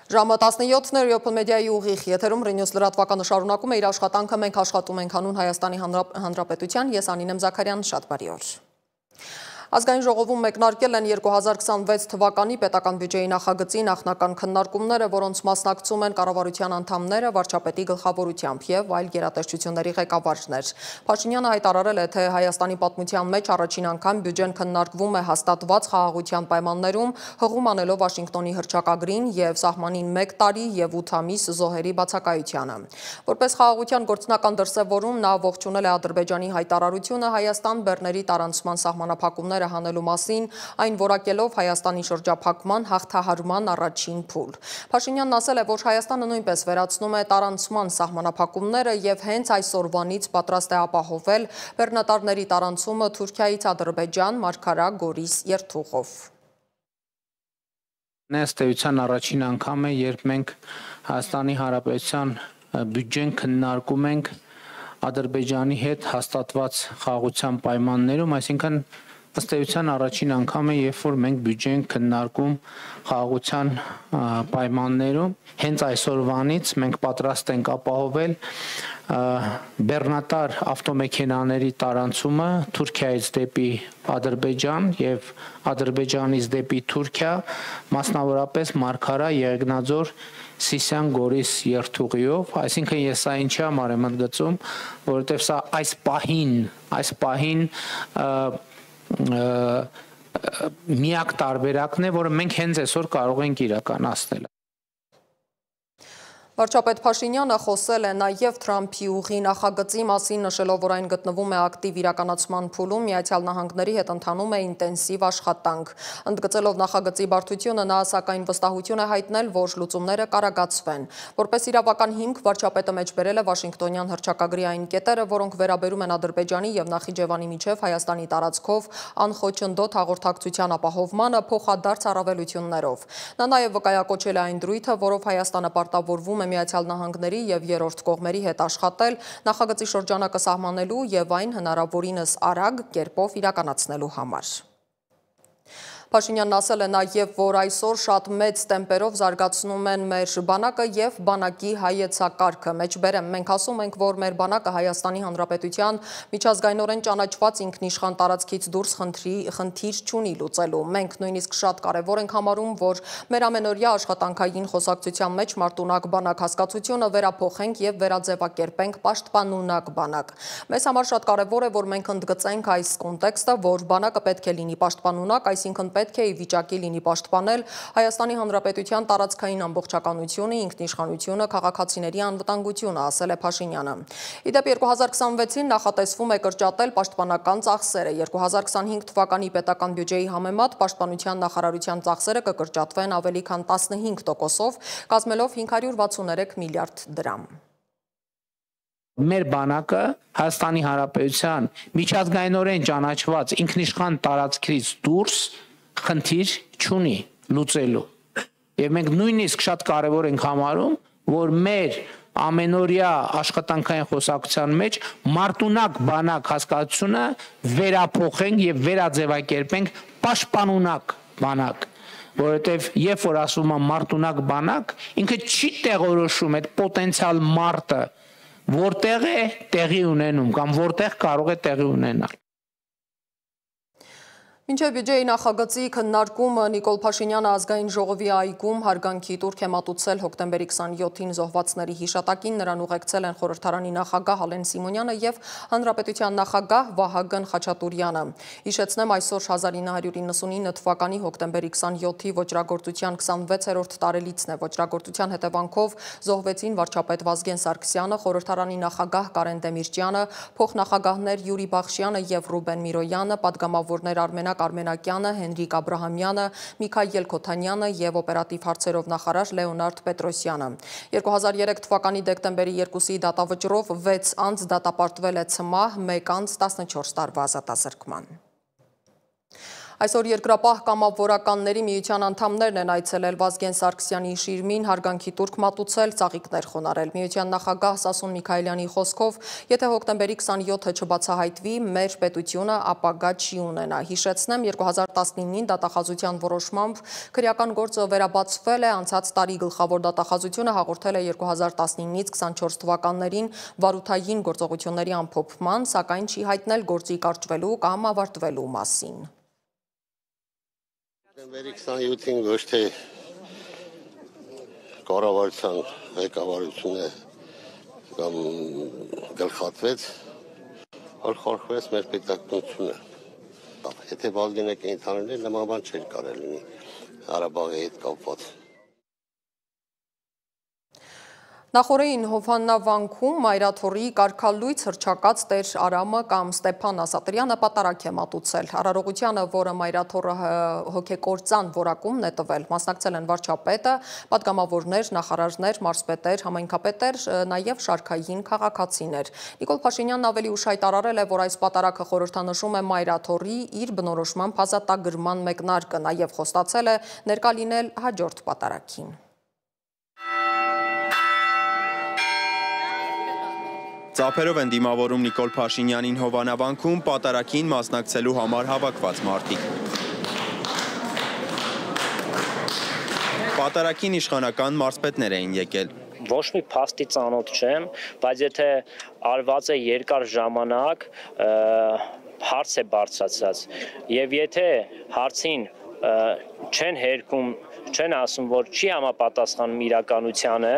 Ժամը 17-ն Open Media-ի ուղիղ եթերում Ռինյուս լրատվականը շարունակում է իր աշխատանքը, մենք աշխատում ենք հանուն Հայաստանի Հանրապետության, ես Անին եմ Զաքարյան, շատ բարի օր։ Ազգային ժողովում մեկնարկել են 2026 թվականի պետական բյուջեի նախագծի նախնական քննարկումները, որոնց մասնակցում են կառավարության անդամները, վարչապետի գլխավորությամբ եւ այլ գերատեսչությունների ղեկավարներ։ Փաշինյանը հայտարարել է, թե Հայաստանի պատմության մեջ առաջին անգամ բյուջեն քննարկվում է հաստատված խաղաղության պայմաններում, հղում անելով Վաշինգտոնի հռչակագրին եւ սահմանին 1 տարի եւ 8 ամիս զոհերի բացակայությանը։ Որպես խաղաղության գործնական դրսևորում նա ողջունել է Ադրբեջանի հայտարարությունը Հայաստան բեռների տարանցման սահմանափակումները հանելու մասին, այն որակելով Հայաստանի շրջափակման հաղթահարման առաջին փուլ։ Փաշինյանն ասել է, որ Հայաստանը նույնպես վերացնում է տարանցման սահմանափակումները եւ հենց այսօրվանից պատրաստ է ապահովել բեռնատարների տարանցումը Թուրքիայից Ադրբեջան, Մարգարա, Գորիս երթուղով։ Ըստ էության առաջին անգամ է, երբ մենք Հայաստանի Հանրապետության բյուջեն քննարկում ենք Ադրբեջանի հետ հաստատված խաղաղության պայմաններում, այսինքն ըստ էության առաջին անգամ է, երբ որ մենք բյուջե ենք քննարկում խաղաղության պայմաններում, հենց այսօրվանից մենք պատրաստ ենք ապահովել բեռնատար ավտոմեքենաների տարանցումը Թուրքիայից դեպի Ադրբեջան եւ Ադրբեջանից դեպի Թուրքիա, մասնավորապես Մարգարա, Եղեգնաձոր, Սիսիան, Գորիս երթուղիով, այսինքն ես սա ինչի համար եմ ընդգծում, որովհետեւ սա այս պահին միակ տարբերակն է, որը մենք հենց այսօր կարող ենք իրականացնել։ Վարչապետ Փաշինյանը խոսել է նաև Թրամփի ուղի նախագծի մասին, նշելով, որ այն գտնվում է ակտիվ իրականացման փուլում, Միացյալ Նահանգների հետ ընթանում է ինտենսիվ աշխատանք։ Ընդգծելով նախագծի բարդությունը, նա սակայն վստահություն է հայտնել, որ լուծումները կարագացվեն։ Որպես իրավական հիմք, վարչապետը մեջբերել է Վաշինգտոնյան հռչակագրի այն կետերը, որոնք վերաբերում են Ադրբեջանի եւ Նախիջևանի միջև Հայաստանի տարածքով անխոչնդոտ հաղորդակցության ապահովմանը փոխադարձ առավելություններով։ Նա նաև վկայակոչել է այն դրույթը, որով Հայաստանը պարտավորվում է Միացյալ Նահանգների եւ երրորդ կողմերի հետ աշխատել նախագծի շրջանակը սահմանելու եւ այն հնարավորինս արագ կերպով իրականացնելու համար։ Փաշինյանն ասել է նաև, որ այսօր շատ մեծ տեմպերով զարգացնում են մեր բանակը եւ բանակի հայեցակարգը։ Մեջբերեմ, մենք ասում ենք, որ մեր բանակը Հայաստանի Հանրապետության միջազգայինորեն ճանաչված ինքնիշխան տարածքից դուրս խնդիր չունի լուծելու։ Մենք նույնիսկ շատ կարևոր ենք համարում, որ մեր ամենօրյա աշխատանքային խոսակցության մեջ մարտունակ բանակ հասկացությունը վերափոխենք եւ վերաձևակերպենք պաշտպանունակ բանակ։ Մեզ համար շատ կարևոր է, որ մենք ընդգծենք այս կոնտեքստը, որ բանակը պետք է լինի պաշտպանունակ, այսինքն պետք է ի վիճակի լինի պաշտպանել Հայաստանի Հանրապետության տարածքային ամբողջականությունը, ինքնիշխանությունը, քաղաքացիների անվտանգությունը, ասել է Փաշինյանը։ Իդեպ 2026-ին նախատեսվում է կրճատել պաշտպանական ծախսերը։ 2025 թվականի պետական բյուջեի համեմատ պաշտպանության նախարարության ծախսերը կկրճատվեն ավելի քան 15%-ով, կազմելով 563 միլիարդ դրամ։ Մեր բանակը Հայաստանի Հանրապետության միջազգայինորեն ճանաչված ինքնիշխան տարածքից դուրս խնդիր չունի լուծելու։ Եվ մենք նույնիսկ շատ կարևոր ենք համարում, որ մեր ամենօրյա աշխատանքային խոսակցության մեջ մարտունակ բանակ հասկացությունը վերափոխենք եւ վերաձևակերպենք պաշտպանունակ բանակ, որովհետեւ երբ որ ասում եմ մարտունակ բանակ, ինքը չի տեղորոշում այդ պոտենցիալ մարտը, որտեղ է տեղի ունենում կամ որտեղ կարող է տեղի ունենալ։ Մինչև բյուջեի նախագծի քննարկումը Նիկոլ Փաշինյանը ազգային ժողովի այգում հարգանքի տուրք է մատուցել հոկտեմբերի 27-ին զոհվածների հիշատակին, նրան ուղեկցել են խորհրդարանի նախագահ Ալեն Սիմոնյանը եւ հանրապետության նախագահ Վահագն Խաչատուրյանը։ Հիշեցնեմ, այսօր 1999 թվականի հոկտեմբերի 27-ի ոճրագործության 26-րդ տարելիցն է։ Ոճրագործության հետևանքով զոհվեցին վարչապետ Վազգեն Սարգսյանը, խորհրդարանի նախագահ Կարեն Դեմիրճյանը, փոխնախագահներ Յուրի Բախշյանը եւ Ռուբեն Միրոյանը, պատգամավորներ Արմենակ Արմենակյանը, Հենրիկ Աբրահամյանը, Միքայել Քոթանյանը եւ օպերատիվ հարցերով նախարար Լեոնարդ Պետրոսյանը։ 2003 թվականի դեկտեմբերի 2-ի դատավճռով 6 անձ դատապարտվել է ցմահ, 1 անձ 14 տարվա ազատազրկման։ Այսօր երկրապահ կամավորականների միության անդամներն են այցելել Վազգեն Սարգսյանի շիրմին հարգանքի տուրք մատուցել, ծաղիկներ խոնարհել։ Միության նախագահ Սասուն Միքայելյանի խոսքով, եթե հոկտեմբերի 27-ը չբացահայտվի, մեր պետությունը ապագա չի ունենա։ Հիշեցնեմ, 2019-ին դատախազության որոշմամբ քրեական գործը վերաբացվել է, անցած տարի գլխավոր դատախազությունը հաղորդել է 2019-ից 24 թվականներին վարութային գործողությունների ամփոփման, սակայն չի հայտնել գործի կարճվելու կամ ավարտվելու մասին։ Դեկտեմբերի 27-ին ոչ թե կառավարության ղեկավարությունը կամ գլխատվեց, որ խորհրդվեց մեր պետականությունը։ Եթե Վազգենը կենթաներ, նման բան չէր կարելի լինի Ղարաբաղի հետ կապված։ Նախորդին Հովհաննավանքում մայրաթորի կարգալույց հռչակած Տեր Արամը կամ Ստեփան Ասատրյանը պատարագ է մատուցել։ Արարողությանը, որը մայրաթորը հոգեկործան որակումն է տվել, մասնակցել են վարչապետը, պատգամավորներ, նախարարներ, մարզպետեր, համայնքապետեր, նաև շարքային քաղաքացիներ։ Նիկոլ Փաշինյանն ավելի ուշ հայտարարել է, որ այս պատարագը խորհրդանշում է մայրաթորի իր բնորոշմամբ ազատագրման մեկնարկը, նաև խոստացել է ներկա լինել հաջորդ պատարագին։ Ծափերով են դիմավորում Նիկոլ Փաշինյանին Հովհաննավանքում պատարագին մասնակցելու համար հավաքված մարդիկ։ Պատարագին իշխանական մարզպետներ էին եկել։ Ոչ մի փաստի ծանոթ չեմ, բայց եթե արված է երկար ժամանակ, հարց է բարձրացած, եւ եթե հարցին չեն հերքում, չեն ասում, որ չի համապատասխանում իրականությանը,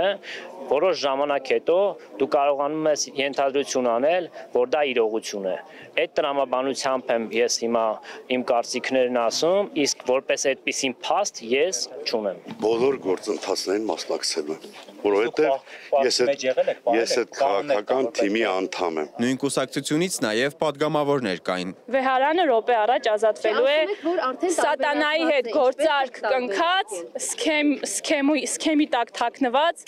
որոշ ժամանակ հետո դու կարողանում ես ենթադրություն անել, որ դա իրողություն է։ Այդ տրամաբանությամբ եմ ես հիմա իմ կարծիքներն ասում, իսկ որպես այդպիսին փաստ ես չունեմ։ Բոլոր գործընթացներին մասնակցելու եմ, որովհետև ես այդ քաղաքական թիմի անդամ եմ։ Նույն կուսակցությունից նաև պատգամավորներ կային։ Վեհարանը րոպե առաջ ազատվելու է սատանայի հետ գործարք կնքած, սքեմի տակ թաքնված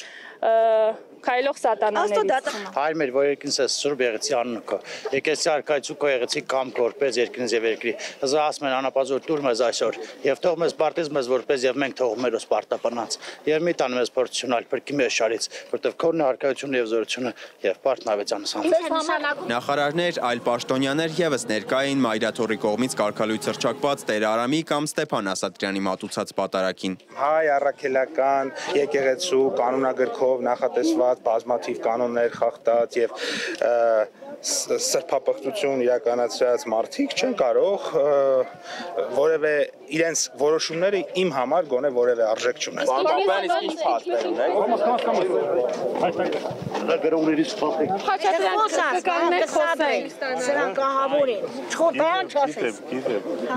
քայլող սատանաներից։ Հայր մեր, որ երկինս է սուրբ եղեցի անունը, եկեցի արքայցու քո եղեցի կամ որպես երկինս եւ երկրի։ Հզա ասում են անապազոր տուր մեզ այսօր եւ թող մեզ պարտեզ մեզ որպես եւ մենք թողում մեր սպարտապանած։ Եվ մի տան մեզ փորձությունալ փրկի մեր շարից, որտեվ քոնն արքայությունը եւ զորությունը եւ պարտնավեճանս հանդիպ։ Նախարարներ, այլ պաշտոնյաներ եւս ներկա էին մայրաթորի կողմից կարգալույց հռչակված Տեր Արամի կամ Ստեփան Ասատրյանի մատուցած պատարագին։ Հայ առաքելական եկեղեցու կանոնագրքով նախատեսված բազմաթիվ կանոններ խախտած եւ սրբապղծություն իրականացրած մարդիկ չեն կարող որևէ իրենց որոշումները իմ համար գոնե որևէ արժեք չունեն։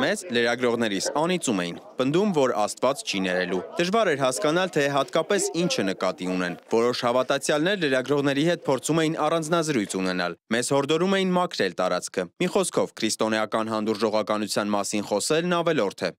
Մեզ լրագրողներիս անիծում էին, պնդում, որ Աստված չի ներելու։ Դժվար էր հասկանալ, թե հատկապես ինչը նկատի ունեն։ Որոշ հավատացյալներ լրագրողների հետ փորձում էին առանձնազրույց ունենալ։ Մեզ հորդորում էին մաքրել տարածքը։ Մի խոսքով, քրիստոնեական հանդուրժողականության մասին խոսելն ավելորդ է։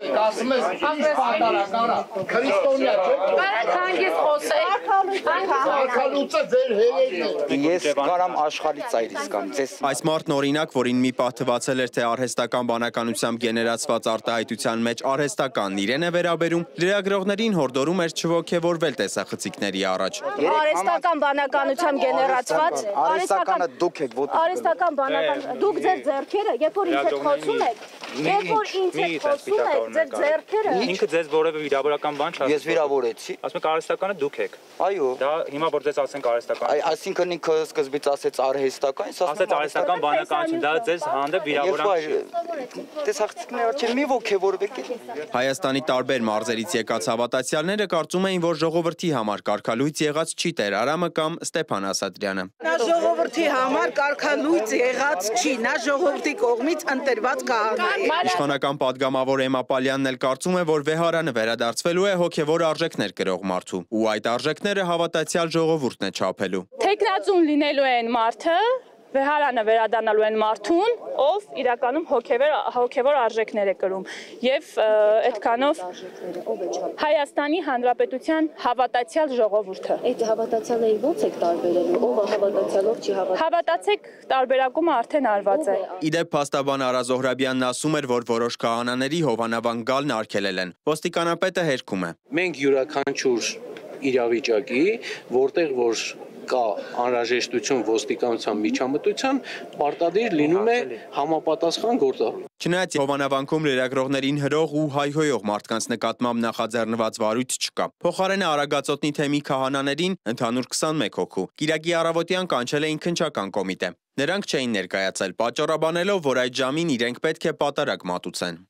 Ես կարամ աշխարհի ծայրից կամ ձեզ։ Այս մարդն օրինակ, որին մի պահ թվացել էր, թե արհեստական բանականությամբ գեներացված արտահայտության մեջ արհեստականն իրեն է վերաբերում, լրագրողներին հորդորում էր չոգևորվել տեսախցիկների առաջ։ Արհեստական բանականությամբ գեներացված, Արհեստականը դուք եք ոտը։ արհեստական բանական, դուք ձեր ձեռքերը, երբ որ ինձ հետ խոսում եք, երբ որ ինձ հետ խոսում եք, ձեր ձեռքերը։ Ինքը ձեզ որևէ վիրավորական բան չասում։ Ես վիրավորեցի։ Ասում եք արհեստականը դուք եք։ Այո։ Դա հիմա որ ձեզ ասենք արհեստական։ Այսինքն ինքը սկզբից ասեց արհեստական, ասեց արհեստական բանականություն, դա ձեզ հանդեպ վիրավորանք չի։ Տեսախցիկների առաջ մի ոգևորվեք։ Հայաստանի տարբեր մարզերից եկած հավատացյալները կարծում էին, որ ժողովրդի համար կարգալույց եղած չի Տեր Արամը կամ Ստեփան Ասատրյանը։ Նա ժողովրդի համար կարգալույց եղած չի, նա ժողովրդի կողմից ընտրված քահանա է։ Իշխանական պատգամավոր Էմմա Պալյանն էլ կարծում է, որ Վեհարանը վերադարձվելու է հոգևոր արժեքներ կրող մարդու, ու այդ արժեքները հավատացյալ ժողովուրդն է չափելու։ Թեկնածուն լինելու են մարդը, վեհարանը վերադառնալու են մարդուն, ով իրականում հոգևոր արժեքներ է կրում եւ այդքանով Հայաստանի Հանրապետության հավատացյալ ժողովուրդը։ Այդ հավատացյալների ո՞նց եք տարբերելու, ով է հավատացյալ, ով չի հավատացյալ։ Հավատացեք, տարբերակումը արդեն արված է։ Իդեպ փաստաբան Արա Զոհրաբյանն ասում էր, որ որոշ քահանաների հովանավան գալն արգելել են։ Ոստիկանապետը հերքում է։ Մենք յուրաքանչյուր իրավիճակի, որտեղ որ կա անհրաժեշտություն ոստիկանության միջամտության, պարտադիր լինում է համապատասխան գործառույթ։ Չնայած հովանավանքում լրագրողներին հրող ու հայհոյող մարդկանց նկատմամբ նախաձեռնված վարույթ չկա։ Փոխարենը Արագածոտնի թեմի քահանաներին ընդհանուր 21 հոգու Կիրակի առավոտյան կանչել էին քննչական կոմիտե։ Նրանք չէին ներկայացել, պատճառաբանելով, որ այդ ժամին իրենք պետք է պատարագ մատուցեն։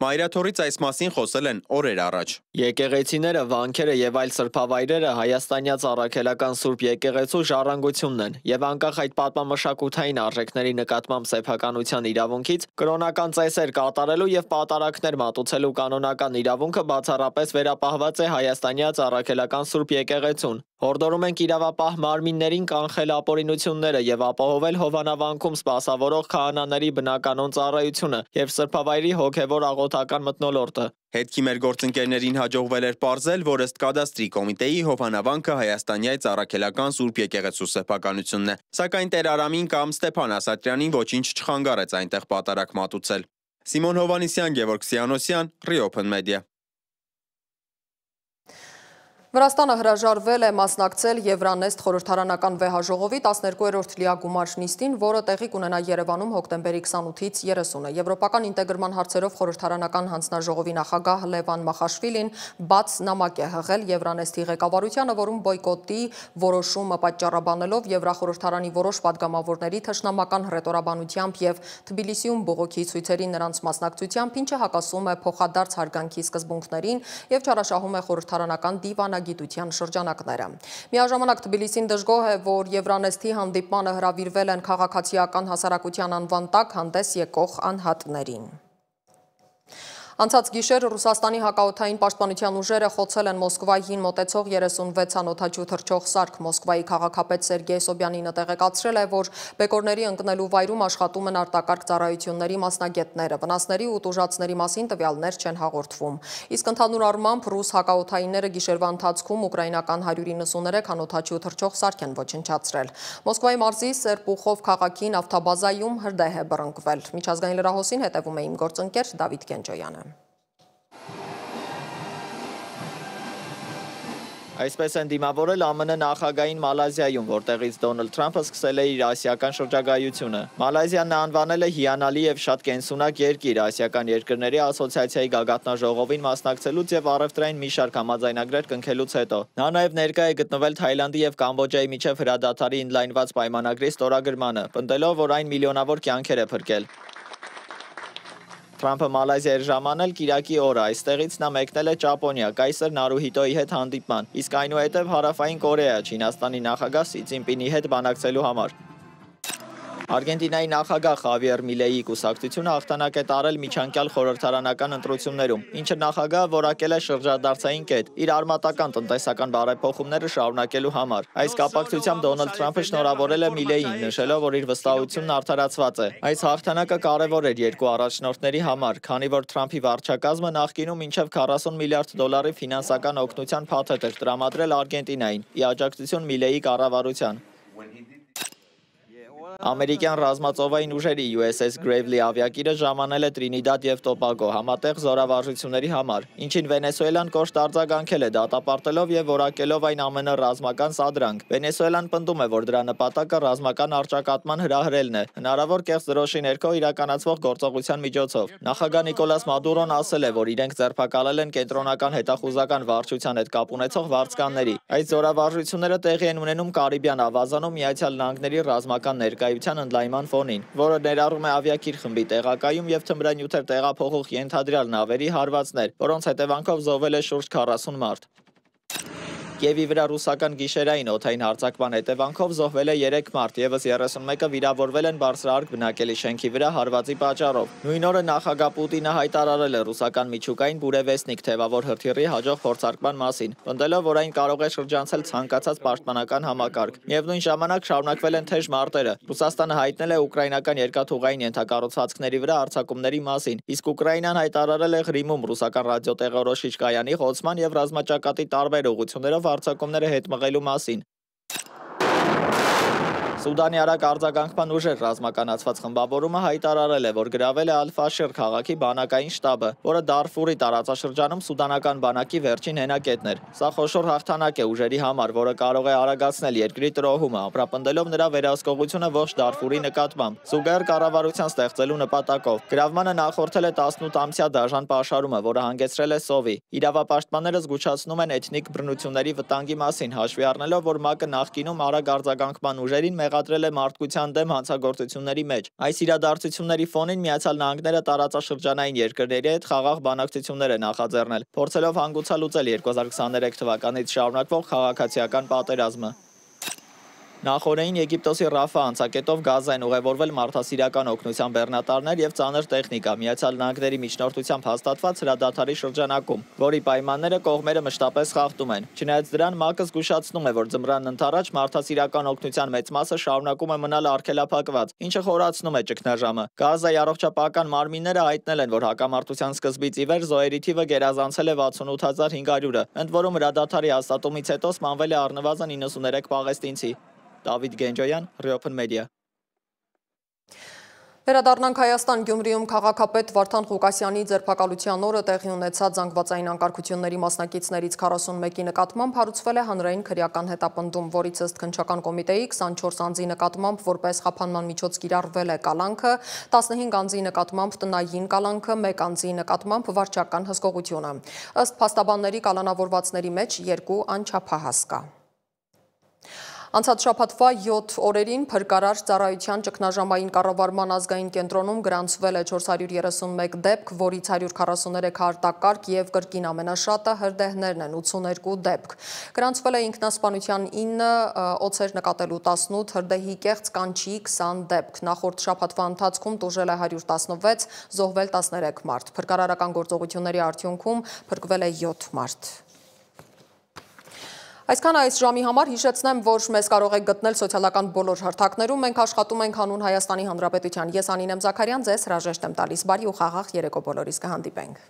Մայրաթորից այս մասին խոսել են օրեր առաջ։ Եկեղեցիները, վանքերը եւ այլ սրբավայրերը հայաստանյաց առաքելական Սուրբ եկեղեցու ժառանգությունն են եւ անկախ այդ պատմամշակութային արժեքների նկատմամբ սեփականության իրավունքից կրոնական ծեսեր կատարելու եւ պատարակներ մատուցելու կանոնական իրավունքը բացառապես վերապահված է հայաստանյաց առաքելական Սուրբ եկեղեցուն։ Հորդորում ենք իրավապահ մարմիններին կանխել ապօրինությունները եւ ապահովել հովանավանքում սպասավորող քահանաների բնականոն ծառայությունը եւ սրբավայրի հոգեվոր աղոթական մթնոլորտը։ Հետքի մեր գործընկերներին հաջողվել էր պարզել, որ ըստ կադաստրի կոմիտեի հովանավանքը հայաստանյաց առաքելական Սուրբ եկեղեցու սեփականությունն է, սակայն Տեր Արամին կամ Ստեփան Ասատրյանին ոչինչ չխանգարեց այնտեղ պատարակ մատուցել։ Սիմոն Հովանիսյան, Գևորգ Սիանոսյան, Reopen Media։ Վրաստանը հրաժարվել է մասնակցել Եվրանեստ խորհրդարանական վեհաժողովի 12-րդ լիագումար նիստին, որը տեղի կունենա Երևանում հոկտեմբերի 28-ից 30-ը։ Եվրոպական ինտեգրման հարցերով խորհրդարանական հանձնաժողովի նախագահ Լևան Մախաշվիլին բաց նամակ է հղել Եվրանեստի ղեկավարությանը, որում բոյկոտի որոշումը պատճառաբանելով Եվրախորհրդարանի որոշ падգամավորների թշնամական հռետորաբանությամբ եւ Թբիլիսիում բողոքի ցույցերի նրանց մասնակցությամբ, ինչը հակասում է փոխադարձ հարգանքի սկզբունքներին եւ չարաշահում է խորհրդարանական դիվանագիտության շրջանակները։ Միաժամանակ Թբիլիսին դժգոհ է, որ Եվրանեստի հանդիպմանը հրավիրվել են քաղաքացիական հասարակության անվան տակ հանդես եկող անհատներին։ Անցած գիշեր Ռուսաստանի հակաօդային պաշտպանության ուժերը խոցել են Մոսկվային մոտեցող 36 անօդաչու թռչող սարք։ Մոսկվայի քաղաքապետ Սերգեյ Սոբյանինը տեղեկացրել է, որ բեկորների ընկնելու վայրում աշխատում են արտակարգ ծառայությունների մասնագետները։ Վնասների ու տուժածների մասին տվյալներ չեն հաղորդվում։ Իսկ ընդհանուր առմամբ ռուս հակաօդայինները գիշերվա ընթացքում ուկրաինական 193 անօդաչու թռչող սարք են ոչնչացրել։ Մոսկվայի մարզի Սերպուխով քաղաքի նավթաբազայում հրդեհ է բռնկվել։ Միջազգային լրահոսին հետևում է իմ գործընկեր Դավիթ Կենջոյանը։ Այսպես են դիմավորել ԱՄՆ նախագահին Մալազիայում, որտեղից Դոնալդ Թրամփը սկսել է իր ասիական շրջագայությունը։ Մալազիան անվանել է հիանալի եւ շատ կենսունակ երկիր ասիական երկրների ասոցիացիայի գագաթնաժողովին մասնակցելուց եւ առևտրային մի շարք համաձայնագրեր կնքելուց հետո։ Նա նաեւ ներկա է գտնվել Թայլանդի եւ Կամբոջայի միջև հրադադարի ընդլայնված պայմանագրի ստորագրմանը, պնդելով, որ այն միլիոնավոր կյանքեր է փրկել։ Թրամփը Մալազիա էր ժամանել Կիրակի օրը, այստեղից նա մեկնել է Ճապոնիա, կայսր Նարուհիտոյի հետ հանդիպման, իսկ այնուհետև Հարավային Կորեա, Չինաստանի նախագահ Սի Ցինպինի հետ բանակցելու համար։ Արգենտինայի նախագահ Խավիեր Միլեյի կուսակցությունը հաղթանակ է տարել միջանկյալ խորհրդարանական ընտրություններում, ինչը նախագահը որակել է շրջադարձային կետ իր արմատական տնտեսական բարեփոխումները շարունակելու համար։ Այս կապակցությամբ Դոնալդ Թրամփը շնորհավորել է Միլեյին, նշելով, որ իր վստահությունն արդարացված է։ Այս հաղթանակը կարևոր էր երկու առաջնորդների համար, քանի որ Թրամփի վարչակազմը նախկինում մինչև 40 միլիարդ դոլարի ֆինանսական օգնության փաթեթ էր տրամադրել Արգենտինային՝ ի աջակցություն Միլեյի կառավարության։ Ամերիկյան ռազմածովային ուժերի USS Gravely ավիակիրը ժամանել է Տրինիդադ եւ Տոբագո համատեղ զորավարժությունների համար, ինչին Վենեսուելան կոշտ արձագանքել է դատապարտելով եւ որակելով այն ԱՄՆ ռազմական սադրանք։ Վենեսուելան պնդում է, որ դրա նպատակը ռազմական առճակատման հրահրելն է, հնարավոր կեղծ դրոշի ներքո իրականացվող գործողության միջոցով։ Նախագահ Նիկոլաս Մադուրոն ասել է, որ իրենք ձերբակալել են կենտրոնական հետախուզական վարչության հետ կապ ունեցող վարձկանների։ Այս զորավարժությունները տեղի են ունենում Կարիբյան ավազանում Միացյալ Նահանգների ռազմական ներկայության ընդլայնման ֆոնին, որը ներառում է ավիակիր խմբի տեղակայում եւ թմրանյութեր տեղափոխող ենթադրյալ նավերի հարվածներ, որոնց հետևանքով զոհվել է շուրջ 40 մարդ։ Կիևի վրա ռուսական գիշերային օդային հարձակման հետևանքով զոհվել է 3 մարդ, եւս 31-ը վիրավորվել են բարձրահարկ բնակելի շենքի վրա հարվածի պատճառով։ Նույն օրը նախագահ Պուտինը հայտարարել է ռուսական միջուկային բուրևեստնիկ թևավոր հրթիռի հաջող փորձարկման մասին, պնդելով, որ այն կարող է շրջանցել ցանկացած պաշտպանական համակարգ։ Միևնույն ժամանակ շարունակվել են թեժ մարտերը։ Ռուսաստանը հայտնել է ուկրաինական երկաթուղային ենթակառուցվածքների վրա արձակումների մասին, իսկ Ուկրաինան հայտարարել է Ղրիմում ռուսական ռադիոտեղորոշիչ կայանի խոցման եւ ռազմաճակատի տարբեր ուղղություններով արձակումները հետ մղելու մասին։ Սուդանի արագ արձագանքման ուժեր ռազմականացված խմբավորումը հայտարարել է, որ գրավել է Ալ-Ֆաշր քաղաքի բանակային շտաբը, որը Դարֆուրի տարածաշրջանում սուդանական բանակի վերջին հենակետն էր։ Սա խոշոր հաղթանակ է ուժերի համար, որը կարող է արագացնել երկրի տրոհումը, ապրապնդելով նրա վերահսկողությունը ողջ Դարֆուրի նկատմամբ, զուգահեռ կառավարության ստեղծելու նպատակով։ Գրավմանը նախորդել է 18-ամսյա դաժան պաշարումը, որը հանգեցրել է սովի։ Իրավապաշտպանները զգուշացնում են էթնիկ բռնությունների վտանգի մասին, հաշվի առնելով, որ ՄԱԿ-ը նախկինում արագ արձագանքման ուժերին մեղադրել է մարդկության դեմ հանցագործությունների մեջ։ Այս իրադարձությունների ֆոնին Միացյալ Նահանգները տարածաշրջանային երկրների հետ խաղաղ բանակցություններ է նախաձեռնել, փորձելով հանգուցալուծել 2023 թվականից շարունակվող քաղաքացիական պատերազմը։ Նախորդին Եգիպտոսի Ռաֆա անցակետով Գազա են ուղևորվել մարդասիրական օգնության բեռնատարներ եւ ծանր տեխնիկա Միացյալ Նահանգների միջնորդությամբ հաստատված հրադադարի շրջանակում, որի պայմանները կողմերը մշտապես խախտում են։ Չնայած դրան ՄԱԿ-ը զգուշացնում է, որ ձմռանն ընդառաջ մարդասիրական օգնության մեծ մասը շարունակում է մնալ արգելափակված, ինչը խորացնում է ճգնաժամը։ Գազայի առողջապահական մարմինները հայտնել են, որ հակամարտության սկզբից ի վեր զոհերի թիվը գերազանցել է 68500-ը, ընդ որում հրադադարի հաստատումից հետո սպանվել է առնվազն 93 պաղեստինցի։ Դավիթ Գենջոյան, Open Media։ Վերադառնանք Հայաստան Գյումրիում քաղաքապետ Վարդան Ղուկասյանի ձերբակալության օրը տեղի ունեցած զանգվածային անկարգությունների մասնակիցներից 41-ի նկատմամբ հարուցվել է հանրային քրեական հետապնդում, որից ըստ քննչական կոմիտեի 24 անձի նկատմամբ որպես խափանման միջոց կիրառվել է կալանքը, 15 անձի նկատմամբ տնային կալանքը, 1 անձի նկատմամբ վարչական հսկողությունը։ Ըստ փաստաբանների կալանավորվածների մեջ 2 անչափահաս կա։ Անցած շաբաթվա 7 օրերին փրկարար ծառայության ճգնաժամային կառավարման ազգային կենտրոնում գրանցվել է 431 դեպք, որից 143 արտակարգ եւ կրկին ամենաշատը հրդեհներն են 82 դեպք։ Գրանցվել է ինքնասպանության 9, օձեր նկատելու 18, հրդեհի կեղծ կանչի 20 դեպք։ Նախորդ շաբաթվա ընթացքում տուժել է 116, զոհվել 13 մարդ։ Փրկարարական գործողությունների արդյունքում փրկվել է 7 մարդ։ Այսքան այս ժամի համար հիշեցնեմ, որ մեզ կարող եք գտնել սոցիալական բոլոր հարթակներում, մենք աշխատում ենք հանուն Հայաստանի Հանրապետության։ Ես Անին եմ Զաքարյան, ձեզ հրաժեշտ եմ տալիս, բարի ու խաղաղ երեկո բոլորիս կհանդիպենք։